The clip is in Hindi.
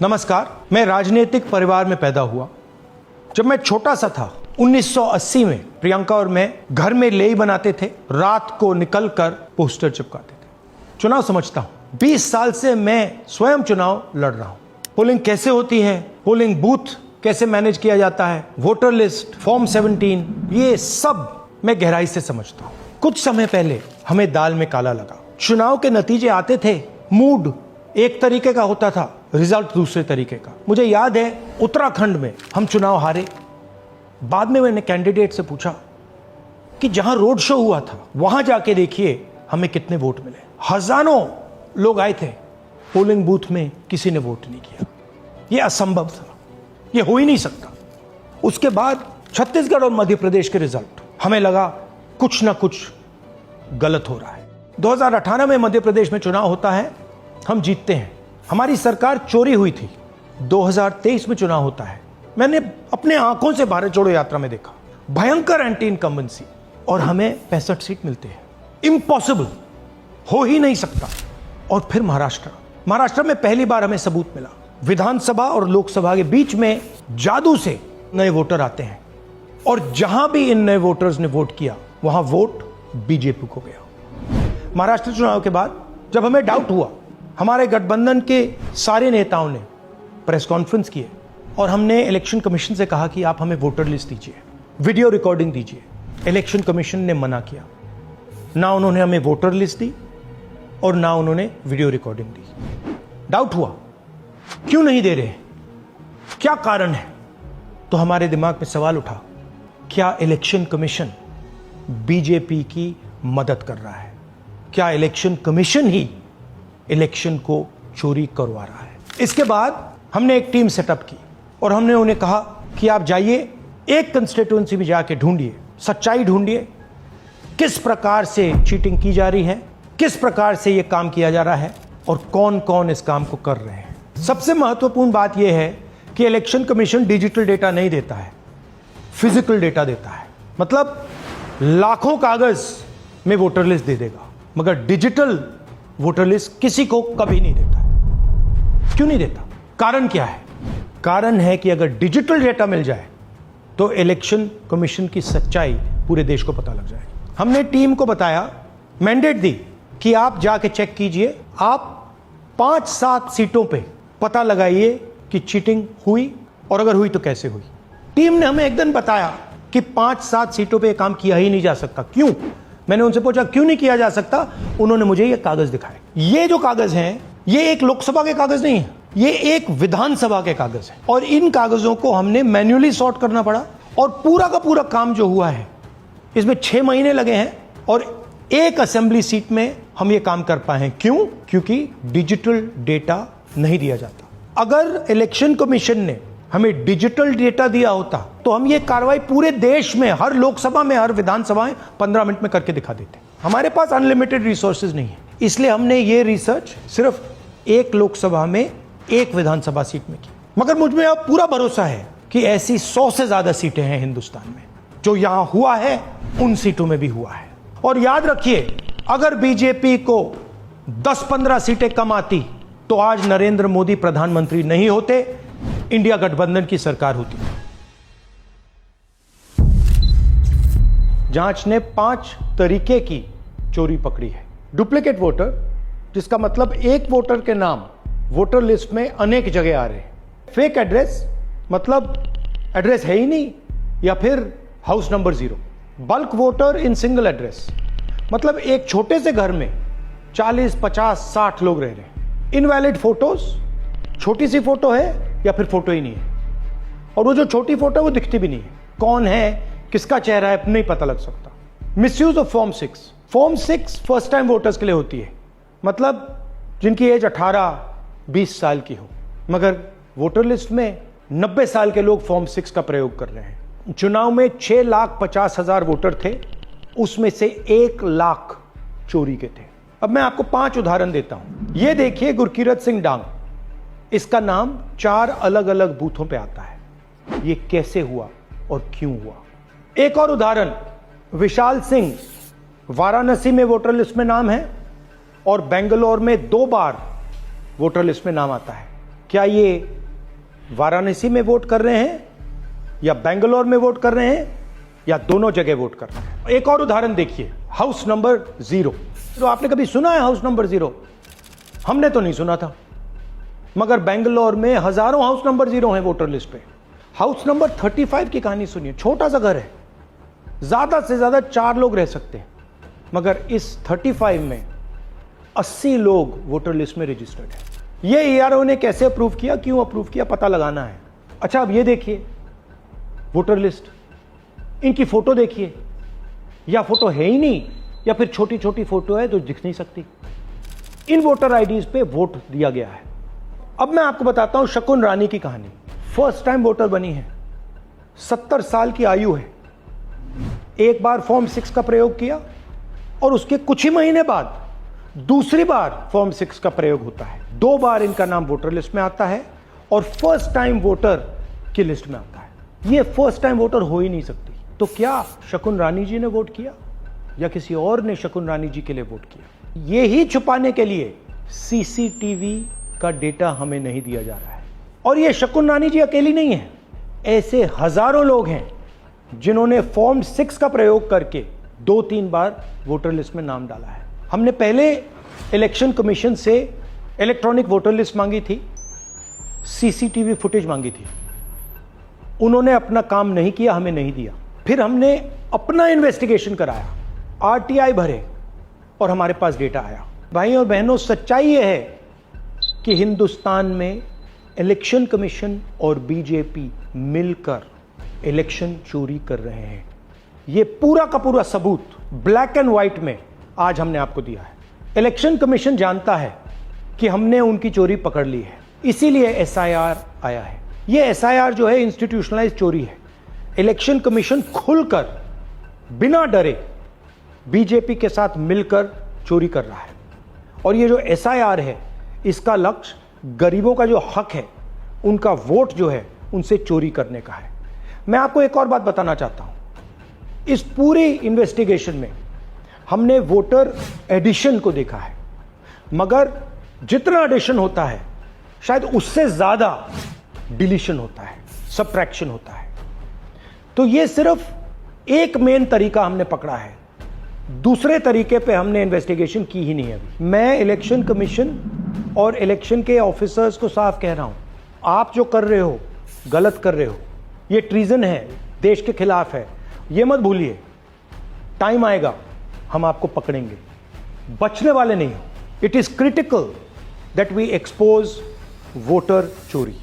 नमस्कार। मैं राजनीतिक परिवार में पैदा हुआ। जब मैं छोटा सा था 1980 में प्रियंका और मैं घर में लेई बनाते थे, रात को निकलकर पोस्टर चिपकाते थे। चुनाव समझता हूं। 20 साल से मैं स्वयं चुनाव लड़ रहा हूं। पोलिंग कैसे होती है, पोलिंग बूथ कैसे मैनेज किया जाता है, वोटर लिस्ट, फॉर्म 17, ये सब मैं गहराई से समझता हूं। कुछ समय पहले हमें दाल में काला लगा। चुनाव के नतीजे आते थे, मूड एक तरीके का होता था, रिजल्ट दूसरे तरीके का। मुझे याद है उत्तराखंड में हम चुनाव हारे। बाद में मैंने कैंडिडेट से पूछा कि जहां रोड शो हुआ था वहां जाके देखिए हमें कितने वोट मिले। हजारों लोग आए थे, पोलिंग बूथ में किसी ने वोट नहीं किया। यह असंभव था, यह हो ही नहीं सकता। उसके बाद छत्तीसगढ़ और मध्य प्रदेश के रिजल्ट, हमें लगा कुछ ना कुछ गलत हो रहा है। 2018 में मध्य प्रदेश में चुनाव होता है, हम जीतते हैं। हमारी सरकार चोरी हुई थी। 2023 में चुनाव होता है, मैंने अपने आंखों से भारत जोड़ो यात्रा में देखा भयंकर एंटी इनकम्बेंसी, और हमें 65 सीट मिलते हैं। इम्पॉसिबल, हो ही नहीं सकता। और फिर महाराष्ट्र में पहली बार हमें सबूत मिला। विधानसभा और लोकसभा के बीच में जादू से नए वोटर आते हैं, और जहां भी इन नए वोटर्स ने वोट किया वहां वोट बीजेपी को गया। महाराष्ट्र चुनाव के बाद जब हमें डाउट हुआ, हमारे गठबंधन के सारे नेताओं ने प्रेस कॉन्फ्रेंस किए और हमने इलेक्शन कमीशन से कहा कि आप हमें वोटर लिस्ट दीजिए, वीडियो रिकॉर्डिंग दीजिए। इलेक्शन कमीशन ने मना किया। ना उन्होंने हमें वोटर लिस्ट दी और ना उन्होंने वीडियो रिकॉर्डिंग दी। डाउट हुआ, क्यों नहीं दे रहे, क्या कारण है? तो हमारे दिमाग में सवाल उठा, क्या इलेक्शन कमीशन बीजेपी की मदद कर रहा है? क्या इलेक्शन कमीशन ही इलेक्शन को चोरी करवा रहा है? इसके बाद हमने एक टीम सेटअप की और हमने उन्हें कहा कि आप जाइए, एक कंस्टिट्यूएंसी में जाके ढूंढिए, सच्चाई ढूंढिए, किस प्रकार से चीटिंग की जा रही है, किस प्रकार से यह काम किया जा रहा है और कौन कौन इस काम को कर रहे हैं। सबसे महत्वपूर्ण बात यह है कि इलेक्शन कमीशन डिजिटल डेटा नहीं देता है, फिजिकल डेटा देता है। मतलब लाखों कागज में वोटर लिस्ट दे देगा, मगर डिजिटल वोटर लिस्ट किसी को कभी नहीं देता है। क्यों नहीं देता? कारण क्या है? कारण है कि अगर डिजिटल डेटा मिल जाए तो इलेक्शन कमीशन की सच्चाई पूरे देश को पता लग जाएगी। हमने टीम को बताया, मैंडेट दी कि आप जाके चेक कीजिए, आप 5-7 सीटों पे पता लगाइए कि चीटिंग हुई, और अगर हुई तो कैसे हुई। टीम ने हमें एक दिन बताया कि 5-7 सीटों पे काम किया ही नहीं जा सकता। क्यों? मैंने उनसे पूछा क्यों नहीं किया जा सकता। उन्होंने मुझे ये कागज दिखाए। ये जो कागज हैं, ये एक लोकसभा के कागज नहीं है, ये एक विधानसभा के कागज है, और इन कागजों को हमने मैन्युअली सॉर्ट करना पड़ा। और पूरा का पूरा काम जो हुआ है, इसमें 6 महीने लगे हैं, और एक असेंबली सीट में हम ये काम कर पाए हैं। क्यों? क्योंकि डिजिटल डेटा नहीं दिया जाता। अगर इलेक्शन कमीशन ने हमें डिजिटल डेटा दिया होता तो हम ये कार्रवाई पूरे देश में, हर लोकसभा में, हर विधानसभा में 15 मिनट में करके दिखा देते। हमारे पास अनलिमिटेड रिसोर्सेज नहीं है, इसलिए हमने ये रिसर्च सिर्फ एक लोकसभा में, एक विधानसभा सीट में की। मगर मुझ में अब पूरा भरोसा है कि ऐसी 100 से ज्यादा सीटें हैं हिंदुस्तान में। जो यहां हुआ है उन सीटों में भी हुआ है। और याद रखिए, अगर बीजेपी को 10-15 सीटें कम आती तो आज नरेंद्र मोदी प्रधानमंत्री नहीं होते, इंडिया गठबंधन की सरकार होती। जांच ने 5 तरीके की चोरी पकड़ी है। डुप्लीकेट वोटर, जिसका मतलब एक वोटर के नाम वोटर लिस्ट में अनेक जगह आ रहे हैं। फेक एड्रेस, मतलब एड्रेस है ही नहीं, या फिर house number 0। Bulk voter in single address, मतलब एक छोटे से घर में 40, 50, 60 लोग रह रहे हैं। इनवैलिड फोटोज, छोटी सी फोटो है या फिर फोटो ही नहीं है, और वो जो छोटी फोटो है वो दिखती भी नहीं है। कौन है, किसका चेहरा है, नहीं पता लग सकता। Misuse of form 6। Form 6 first time voters के लिए होती है, मतलब जिनकी एज 18-20 साल की हो, मगर वोटर लिस्ट में 90 साल के लोग फॉर्म 6 का प्रयोग कर रहे हैं। चुनाव में 6,50,000 वोटर थे, उसमें से 1 लाख चोरी के थे। अब मैं आपको 5 उदाहरण देता हूं। यह देखिए, गुरकीरत सिंह डांग, इसका नाम 4 अलग अलग बूथों पे आता है। ये कैसे हुआ और क्यों हुआ? एक और उदाहरण, विशाल सिंह, वाराणसी में वोटर लिस्ट में नाम है और बेंगलोर में 2 बार वोटर लिस्ट में नाम आता है। क्या ये वाराणसी में वोट कर रहे हैं या बेंगलोर में वोट कर रहे हैं या दोनों जगह वोट कर रहे हैं? एक और उदाहरण देखिए, हाउस नंबर 0। तो आपने कभी सुना है हाउस नंबर 0? हमने तो नहीं सुना था, मगर बेंगलोर में हजारों हाउस नंबर 0 हैं वोटर लिस्ट पे। हाउस नंबर 35 की कहानी सुनिए। छोटा सा घर है, ज्यादा से ज्यादा 4 लोग रह सकते हैं, मगर इस 35 में 80 लोग वोटर लिस्ट में रजिस्टर्ड है। ये ERO ने कैसे अप्रूव किया, क्यों अप्रूव किया, पता लगाना है। अच्छा, अब ये देखिए वोटर लिस्ट, इनकी फोटो देखिए, या फोटो है ही नहीं या फिर छोटी छोटी फोटो है जो दिख नहीं सकती। इन वोटर आईडीज पे वोट दिया गया है। अब मैं आपको बताता हूं शकुन रानी की कहानी। फर्स्ट टाइम वोटर बनी है, 70 साल की आयु है। एक बार फॉर्म 6 का प्रयोग किया और उसके कुछ ही महीने बाद दूसरी बार फॉर्म 6 का प्रयोग होता है। 2 बार इनका नाम वोटर लिस्ट में आता है और फर्स्ट टाइम वोटर की लिस्ट में आता है। ये फर्स्ट टाइम वोटर हो ही नहीं सकती। तो क्या शकुन रानी जी ने वोट किया या किसी और ने शकुन रानी जी के लिए वोट किया? ये ही छुपाने के लिए CCTV का डेटा हमें नहीं दिया जा रहा है। और ये शकुन रानी जी अकेली नहीं है, ऐसे हजारों लोग हैं जिन्होंने फॉर्म 6 का प्रयोग करके 2-3 बार वोटर लिस्ट में नाम डाला है। हमने पहले इलेक्शन कमीशन से इलेक्ट्रॉनिक वोटर लिस्ट मांगी थी, CCTV फुटेज मांगी थी। उन्होंने अपना काम नहीं किया, हमें नहीं दिया। फिर हमने अपना इन्वेस्टिगेशन कराया, RTI भरे और हमारे पास डेटा आया। भाई और बहनों, सच्चाई यह है कि हिंदुस्तान में इलेक्शन कमीशन और बीजेपी मिलकर इलेक्शन चोरी कर रहे हैं। यह पूरा का पूरा सबूत ब्लैक एंड व्हाइट में आज हमने आपको दिया है। इलेक्शन कमीशन जानता है कि हमने उनकी चोरी पकड़ ली है, इसीलिए SIR आया है। यह SIR जो है इंस्टीट्यूशनलाइज चोरी है। इलेक्शन कमीशन खुलकर बिना डरे बीजेपी के साथ मिलकर चोरी कर रहा है। और ये जो SIR है, इसका लक्ष्य गरीबों का जो हक है, उनका वोट जो है, उनसे चोरी करने का है। मैं आपको एक और बात बताना चाहता हूं। इस पूरी इन्वेस्टिगेशन में हमने वोटर एडिशन को देखा है, मगर जितना एडिशन होता है शायद उससे ज्यादा डिलीशन होता है, सबट्रैक्शन होता है। तो ये सिर्फ एक मेन तरीका हमने पकड़ा है, दूसरे तरीके पे हमने इन्वेस्टिगेशन की ही नहीं अभी। मैं इलेक्शन कमीशन और इलेक्शन के ऑफिसर्स को साफ कह रहा हूं, आप जो कर रहे हो गलत कर रहे हो, ये ट्रीजन है, देश के खिलाफ है। ये मत भूलिए, टाइम आएगा हम आपको पकड़ेंगे, बचने वाले नहीं हो। It is critical that we expose voter चोरी।